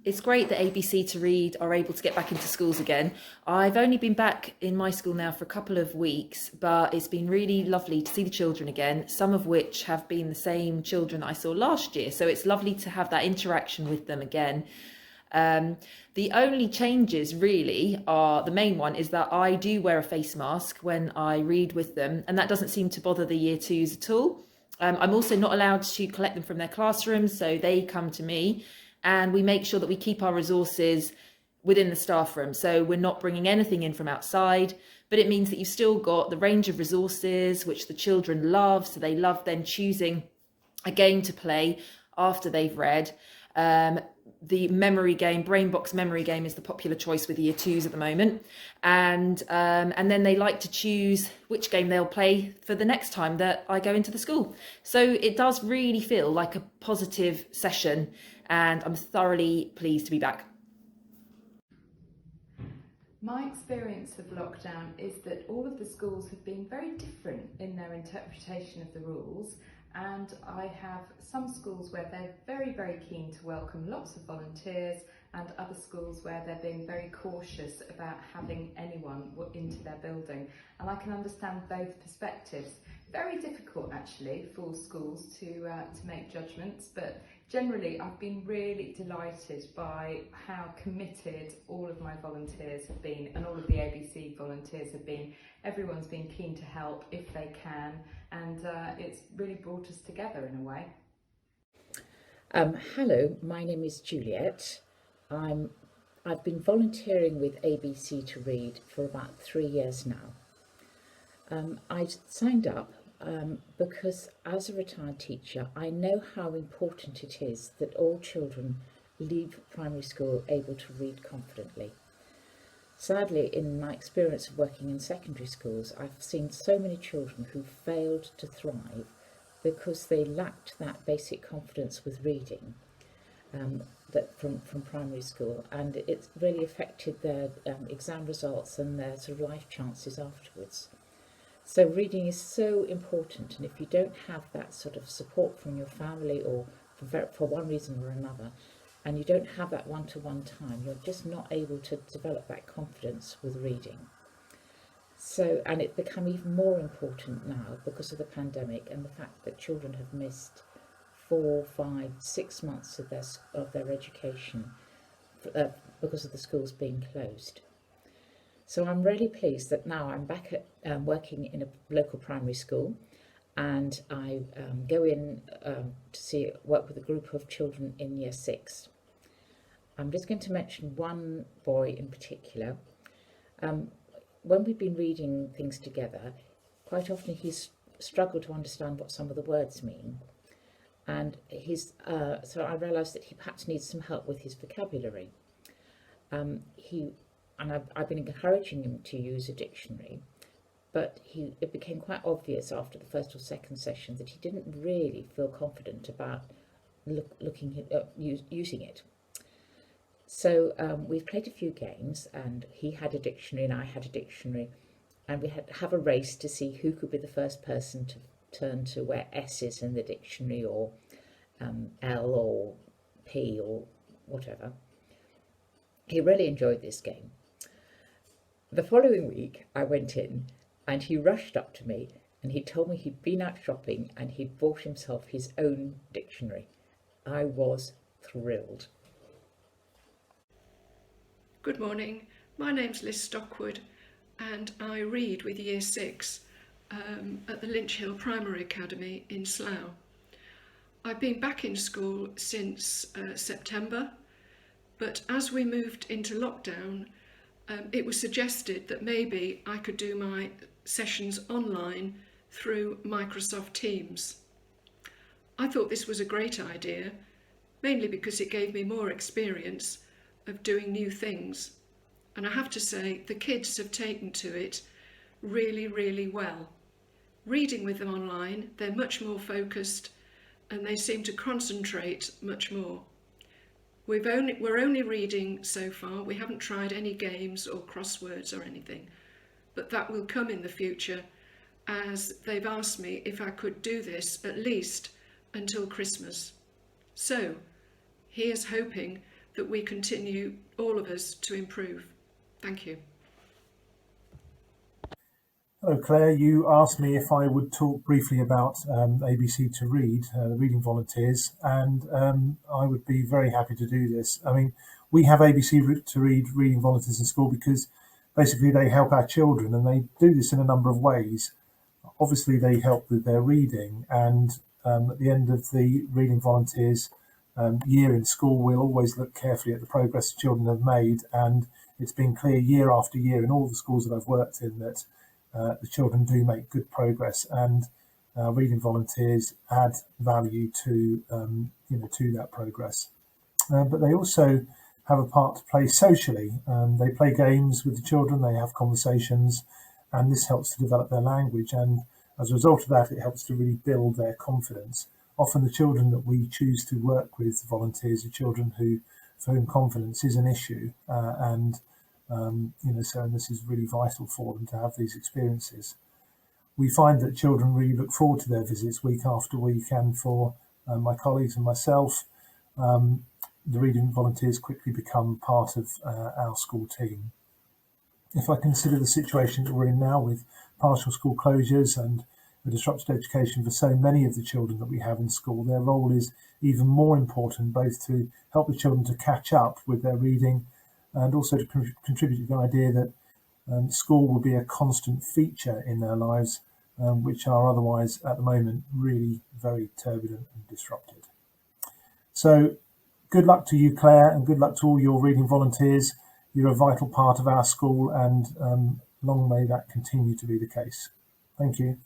It's great that ABC to Read are able to get back into schools again. I've only been back in my school now for a couple of weeks, but it's been really lovely to see the children again, some of which have been the same children that I saw last year. So it's lovely to have that interaction with them again. The only changes really are, the main one is that I do wear a face mask when I read with them, and that doesn't seem to bother the year twos at all. I'm also not allowed to collect them from their classrooms, so they come to me, and we make sure that we keep our resources within the staff room. So we're not bringing anything in from outside, but it means that you've still got the range of resources which the children love. So they love then choosing a game to play after they've read. The memory game, brain box memory game, is the popular choice with year twos at the moment, and then they like to choose which game they'll play for the next time that I go into the school. So it does really feel like a positive session, and I'm thoroughly pleased to be back. My experience of lockdown is that all of the schools have been very different in their interpretation of the rules, and I have some schools where they're very, very keen to welcome lots of volunteers, and other schools where they're being very cautious about having anyone into their building. And I can understand both perspectives. Very difficult actually for schools to make judgments, but generally I've been really delighted by how committed all of my volunteers have been, and all of the ABC volunteers have been. Everyone's been keen to help if they can, and it's really brought us together in a way. Hello, my name is Juliet. I've been volunteering with ABC to Read for about 3 years now. I signed up because as a retired teacher, I know how important it is that all children leave primary school able to read confidently. Sadly, in my experience of working in secondary schools, I've seen so many children who failed to thrive because they lacked that basic confidence with reading that from primary school, and it's really affected their exam results and their sort of life chances afterwards. So reading is so important, and if you don't have that sort of support from your family, or for one reason or another, and you don't have that one-to-one time, you're just not able to develop that confidence with reading. So, and it's become even more important now because of the pandemic and the fact that children have missed 4, 5, 6 months of their education because of the schools being closed. So I'm really pleased that now I'm back at working in a local primary school, and I go in to work with a group of children in year 6. I'm just going to mention one boy in particular. When we've been reading things together, quite often he's struggled to understand what some of the words mean, and so I realised that he perhaps needs some help with his vocabulary. I've been encouraging him to use a dictionary, but it became quite obvious after the first or second session that he didn't really feel confident about using it. So we've played a few games, and he had a dictionary and I had a dictionary, and we had to have a race to see who could be the first person to turn to where S is in the dictionary, or L or P or whatever. He really enjoyed this game. The following week I went in and he rushed up to me and he told me he'd been out shopping and he'd bought himself his own dictionary. I was thrilled. Good morning, my name's Liz Stockwood and I read with Year 6 at the Lynch Hill Primary Academy in Slough. I've been back in school since September, but as we moved into lockdown, it was suggested that maybe I could do my sessions online through Microsoft Teams. I thought this was a great idea, mainly because it gave me more experience of doing new things. And I have to say, the kids have taken to it really, really well. Reading with them online, they're much more focused and they seem to concentrate much more. We're only reading so far. We haven't tried any games or crosswords or anything, but that will come in the future, as they've asked me if I could do this at least until Christmas. So here's hoping that we continue, all of us, to improve. Thank you. Hello Claire, you asked me if I would talk briefly about ABC to Read, the reading volunteers, and I would be very happy to do this. I mean, we have ABC to Read reading volunteers in school because basically they help our children, and they do this in a number of ways. Obviously they help with their reading, and at the end of the reading volunteers year in school, we'll always look carefully at the progress the children have made, and it's been clear year after year in all the schools that I've worked in that the children do make good progress, and reading volunteers add value to to that progress. But they also have a part to play socially. They play games with the children, they have conversations, and this helps to develop their language. And as a result of that, it helps to really build their confidence. Often the children that we choose to work with, volunteers, are children for whom confidence is an issue, and this is really vital for them to have these experiences. We find that children really look forward to their visits week after week, and for my colleagues and myself, the reading volunteers quickly become part of our school team. If I consider the situation that we're in now with partial school closures and the disrupted education for so many of the children that we have in school, their role is even more important, both to help the children to catch up with their reading and also to contribute to the idea that school will be a constant feature in their lives, which are otherwise at the moment really very turbulent and disrupted. So good luck to you, Claire, and good luck to all your reading volunteers. You're a vital part of our school, and long may that continue to be the case. Thank you.